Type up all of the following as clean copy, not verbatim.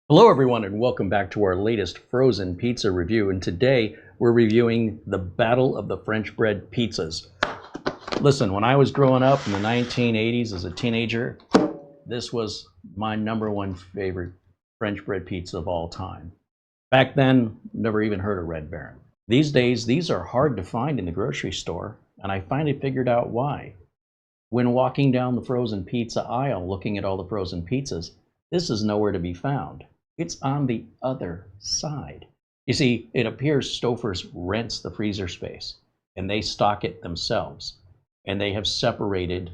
Hello, everyone, and welcome back to our latest frozen pizza review. And today we're reviewing the Battle of the French Bread Pizzas. Listen, when I was growing up in the 1980s as a teenager, this was my number one favorite French bread pizza of all time. Back then, never even heard of Red Baron. These days, these are hard to find in the grocery store, and I finally figured out why. When walking down the frozen pizza aisle looking at all the frozen pizzas, this is nowhere to be found. It's on the other side. You see, it appears Stouffers rents the freezer space and they stock it themselves. And they have separated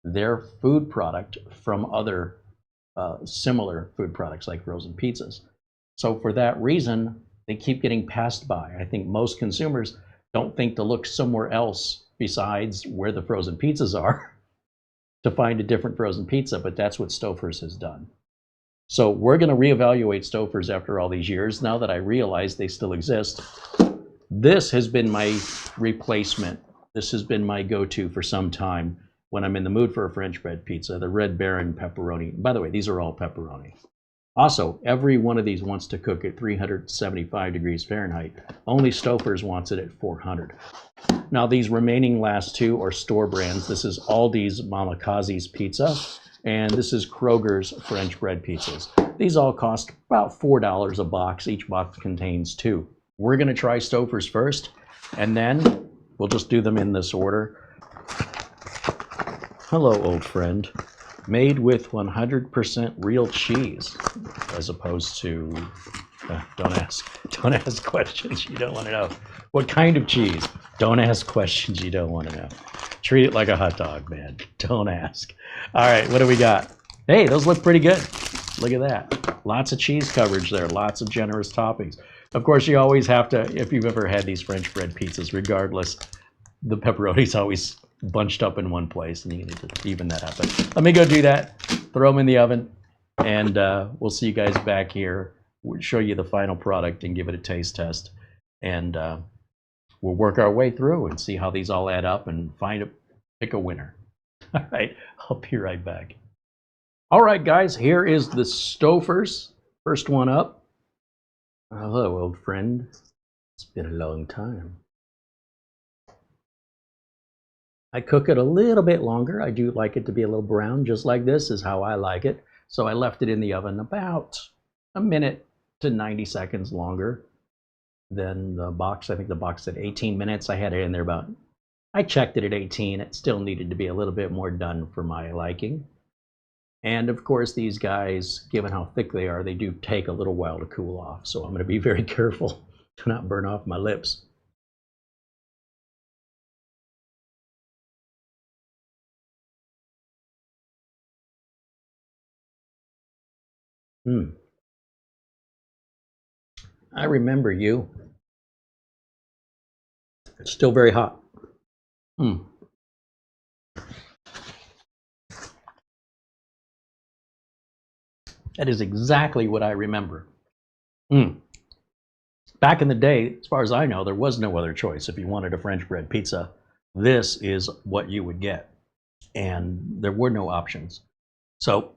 their food product from other similar food products like frozen pizzas. So for that reason, they keep getting passed by. I think most consumers don't think to look somewhere else besides where the frozen pizzas are to find a different frozen pizza, but that's what Stouffers has done. So we're going to reevaluate Stouffers after all these years, now that I realize they still exist. This has been my replacement. This has been my go-to for some time when I'm in the mood for a French bread pizza, the Red Baron pepperoni. By the way, these are all pepperoni. Also, every one of these wants to cook at 375 degrees Fahrenheit. Only Stouffers wants it at 400. Now, these remaining last two are store brands. This is Aldi's Mama Kozzi's pizza, and this is Kroger's French Bread Pizzas. These all cost about $4 a box. Each box contains two. We're going to try Stouffers first, and then we'll just do them in this order. Hello, old friend. Made with 100% real cheese, as opposed to, don't ask questions you don't want to know. What kind of cheese? Don't ask questions you don't want to know. Treat it like a hot dog, man. Don't ask. All right, what do we got? Hey, those look pretty good. Look at that. Lots of cheese coverage there, lots of generous toppings. Of course, you always have to, if you've ever had these French bread pizzas, regardless, the pepperoni's always bunched up in one place, and you need to even that out. But let me go do that, throw them in the oven, and we'll see you guys back here. We'll show you the final product and give it a taste test. And we'll work our way through and see how these all add up and pick a winner. All right, I'll be right back. All right, guys, here is the Stouffers. First one up. Hello, old friend. It's been a long time. I cook it a little bit longer. I do like it to be a little brown, just like this is how I like it. So I left it in the oven about a minute to 90 seconds longer than the box. I think the box said 18 minutes. I had it in there I checked it at 18. It still needed to be a little bit more done for my liking. And of course, these guys, given how thick they are, they do take a little while to cool off. So I'm going to be very careful to not burn off my lips. I remember you. It's still very hot. That is exactly what I remember. Back in the day, as far as I know, there was no other choice. If you wanted a French bread pizza, this is what you would get. And there were no options. So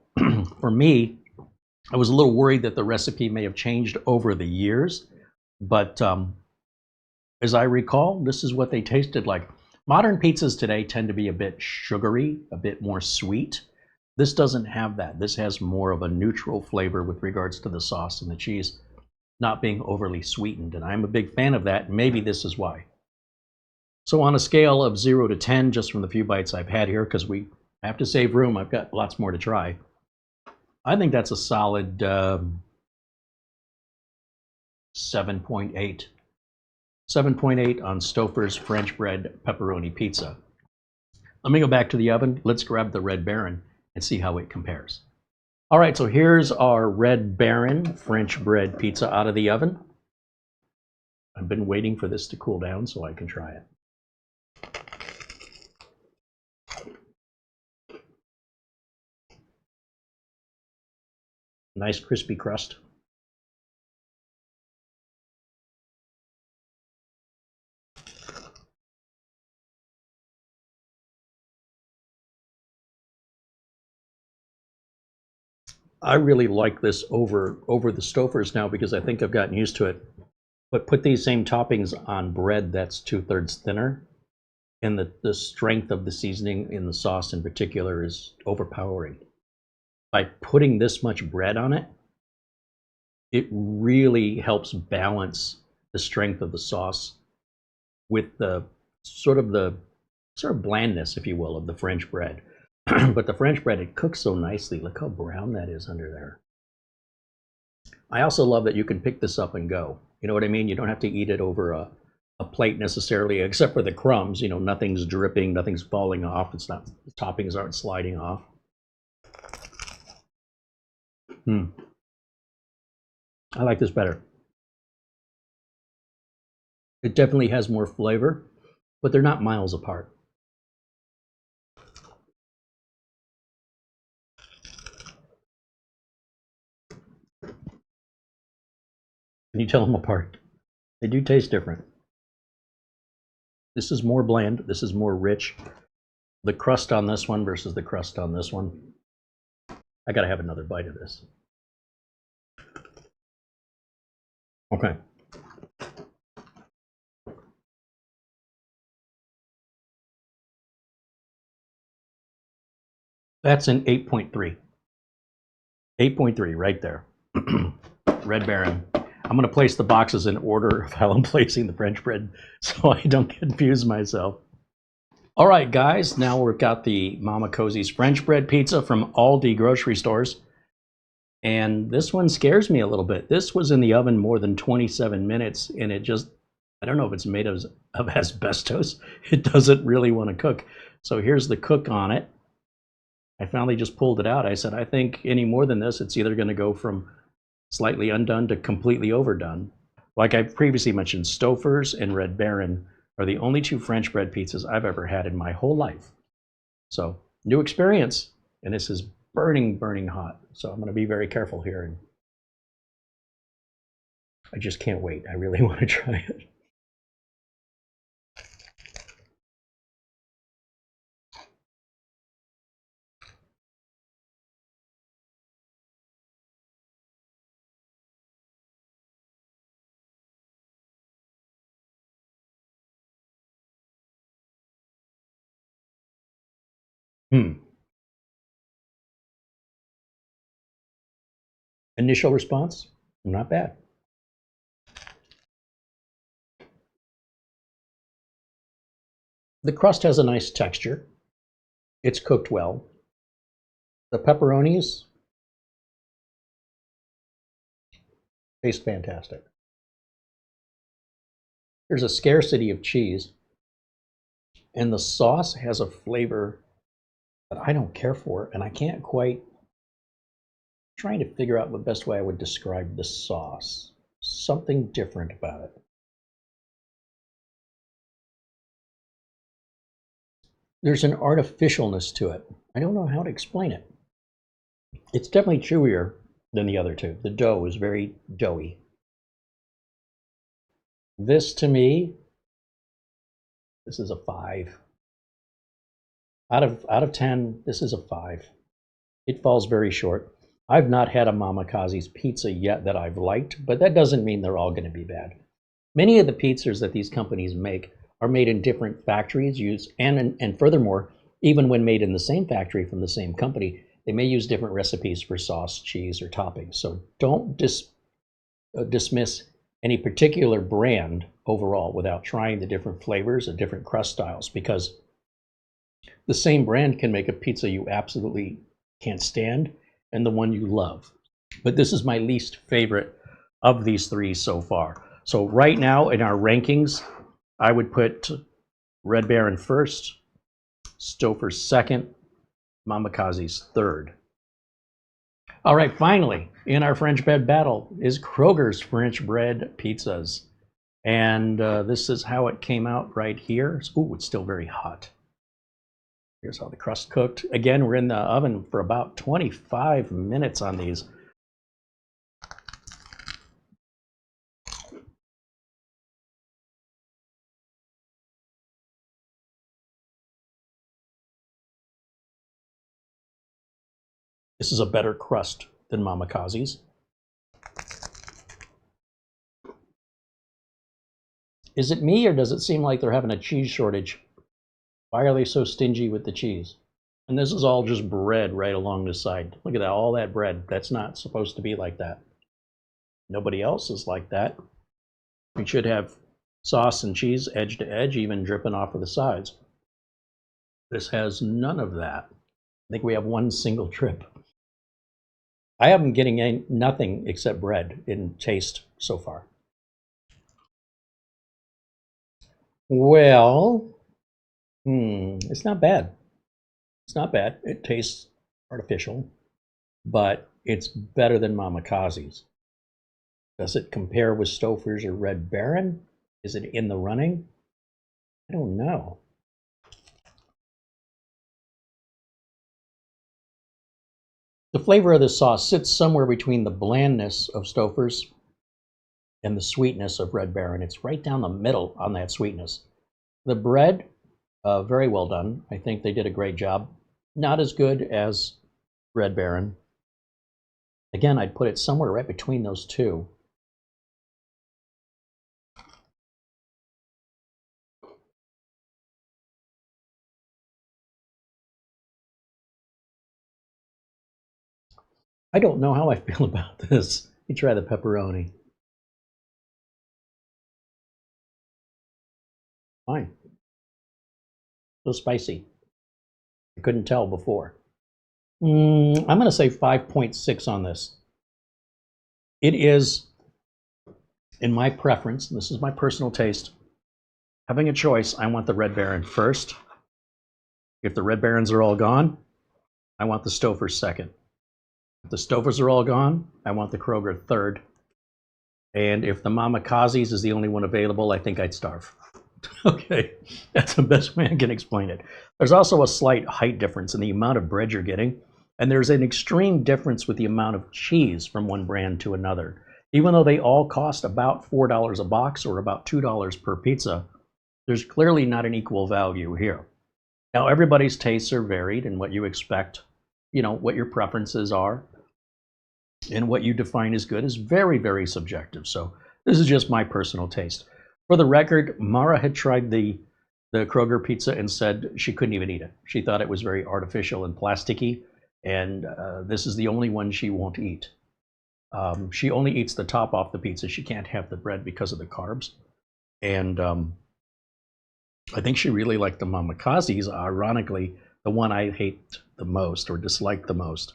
for me, I was a little worried that the recipe may have changed over the years. But as I recall, this is what they tasted like. Modern pizzas today tend to be a bit sugary, a bit more sweet. This doesn't have that. This has more of a neutral flavor with regards to the sauce and the cheese not being overly sweetened, and I'm a big fan of that. Maybe this is why. So on a scale of 0 to 10, just from the few bites I've had here, because we have to save room, I've got lots more to try, I think that's a solid 7.8. 7.8 on Stouffers French Bread Pepperoni Pizza. Let me go back to the oven. Let's grab the Red Baron and see how it compares. All right, so here's our Red Baron French bread pizza out of the oven. I've been waiting for this to cool down so I can try it. Nice crispy crust. I really like this over the Stouffers now because I think I've gotten used to it. But put these same toppings on bread that's 2/3 thinner, and the strength of the seasoning in the sauce in particular is overpowering. By putting this much bread on it, it really helps balance the strength of the sauce with the sort of blandness, if you will, of the French bread. But the French bread, it cooks so nicely. Look how brown that is under there. I also love that you can pick this up and go. You know what I mean? You don't have to eat it over a plate necessarily, except for the crumbs. You know, nothing's dripping, nothing's falling off. It's not, the toppings aren't sliding off. I like this better. It definitely has more flavor, but they're not miles apart. Can you tell them apart? They do taste different. This is more bland. This is more rich. The crust on this one versus the crust on this one. I gotta have another bite of this. Okay. That's an 8.3. 8.3 right there. Red Baron. I'm going to place the boxes in order of how I'm placing the French bread so I don't confuse myself. All right, guys, now we've got the Mama Kozzi's French bread pizza from Aldi grocery stores. And this one scares me a little bit. This was in the oven more than 27 minutes, and it just, I don't know if it's made of asbestos. It doesn't really want to cook. So here's the cook on it. I finally just pulled it out. I said, I think any more than this, it's either going to go from slightly undone to completely overdone. Like I previously mentioned, Stouffers and Red Baron are the only two French bread pizzas I've ever had in my whole life. So, new experience, and this is burning, burning hot. So I'm going to be very careful here. And I just can't wait. I really want to try it. Initial response, not bad. The crust has a nice texture. It's cooked well. The pepperonis taste fantastic. There's a scarcity of cheese, and the sauce has a flavor that I don't care for, and I can't quite trying to figure out the best way I would describe the sauce. Something different about it. There's an artificialness to it. I don't know how to explain it. It's definitely chewier than the other two. The dough is very doughy. This to me, this is a 5. Out of 10, this is a 5. It falls very short. I've not had a Mama Kozzi's pizza yet that I've liked, but that doesn't mean they're all going to be bad. Many of the pizzas that these companies make are made in different factories, and furthermore, even when made in the same factory from the same company, they may use different recipes for sauce, cheese, or toppings. So don't dismiss any particular brand overall without trying the different flavors and different crust styles, because the same brand can make a pizza you absolutely can't stand and the one you love. But this is my least favorite of these three so far. So right now in our rankings, I would put Red Baron first, Stouffer second, Mama Kozzi's third. All right, finally, in our French bread battle is Kroger's French Bread Pizzas. And this is how it came out right here. Ooh, it's still very hot. Here's how the crust cooked. Again, we're in the oven for about 25 minutes on these. This is a better crust than Mama Kozzi's. Is it me, or does it seem like they're having a cheese shortage? Why are they so stingy with the cheese? And this is all just bread right along the side. Look at that, all that bread. That's not supposed to be like that. Nobody else is like that. We should have sauce and cheese edge to edge, even dripping off of the sides. This has none of that. I think we have one single trip. I am getting nothing except bread in taste so far. Well, it's not bad. It's not bad. It tastes artificial, but it's better than Mama Kozzi's. Does it compare with Stouffers or Red Baron? Is it in the running? I don't know. The flavor of the sauce sits somewhere between the blandness of Stouffers and the sweetness of Red Baron. It's right down the middle on that sweetness. The bread, very well done. I think they did a great job. Not as good as Red Baron. Again, I'd put it somewhere right between those two. I don't know how I feel about this. Let me try the pepperoni. Fine. So spicy. I couldn't tell before. I'm going to say 5.6 on this. It is, in my preference, and this is my personal taste, having a choice, I want the Red Baron first. If the Red Barons are all gone, I want the Stouffers second. If the Stouffers are all gone, I want the Kroger third. And if the Mama Kozzi's is the only one available, I think I'd starve. Okay, that's the best way I can explain it. There's also a slight height difference in the amount of bread you're getting, and there's an extreme difference with the amount of cheese from one brand to another. Even though they all cost about $4 a box or about $2 per pizza, there's clearly not an equal value here. Now, everybody's tastes are varied, and what you expect, what your preferences are, and what you define as good is very, very subjective. So this is just my personal taste. For the record, Mara had tried the Kroger pizza and said she couldn't even eat it. She thought it was very artificial and plasticky, and this is the only one she won't eat. She only eats the top off the pizza. She can't have the bread because of the carbs. And I think she really liked the Mama Kozzi's, ironically, the one I hate the most or dislike the most.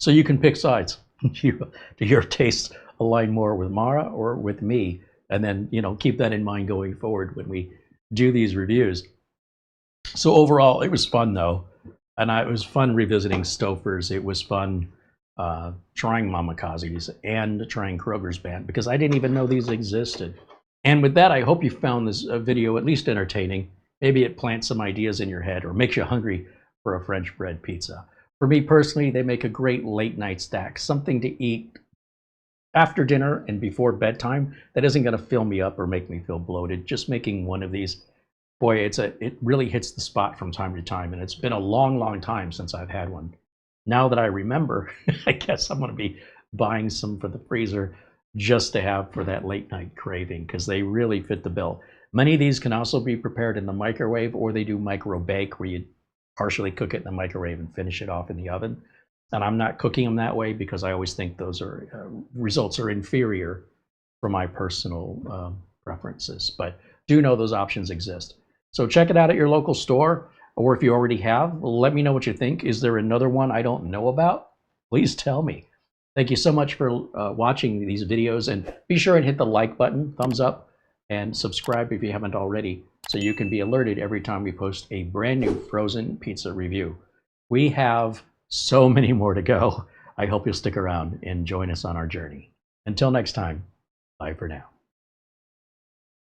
So you can pick sides. Do your tastes align more with Mara or with me? And then, keep that in mind going forward when we do these reviews. So overall, it was fun, though. And it was fun revisiting Stouffers. It was fun trying Mama Kozzi's and trying Kroger's band, because I didn't even know these existed. And with that, I hope you found this video at least entertaining. Maybe it plants some ideas in your head or makes you hungry for a French bread pizza. For me personally, they make a great late night snack, something to eat after dinner and before bedtime that isn't going to fill me up or make me feel bloated. Just making one of these, boy, it really hits the spot from time to time, and it's been a long, long time since I've had one. Now that I remember, I guess I'm going to be buying some for the freezer just to have for that late night craving, because they really fit the bill. Many of these can also be prepared in the microwave, or they do micro bake, where you partially cook it in the microwave and finish it off in the oven. And I'm not cooking them that way because I always think those results are inferior for my personal preferences. But do know those options exist. So check it out at your local store, or if you already have, let me know what you think. Is there another one I don't know about? Please tell me. Thank you so much for watching these videos, and be sure and hit the like button, thumbs up, and subscribe if you haven't already, so you can be alerted every time we post a brand new frozen pizza review. We have so many more to go. I hope you'll stick around and join us on our journey. Until next time, bye for now.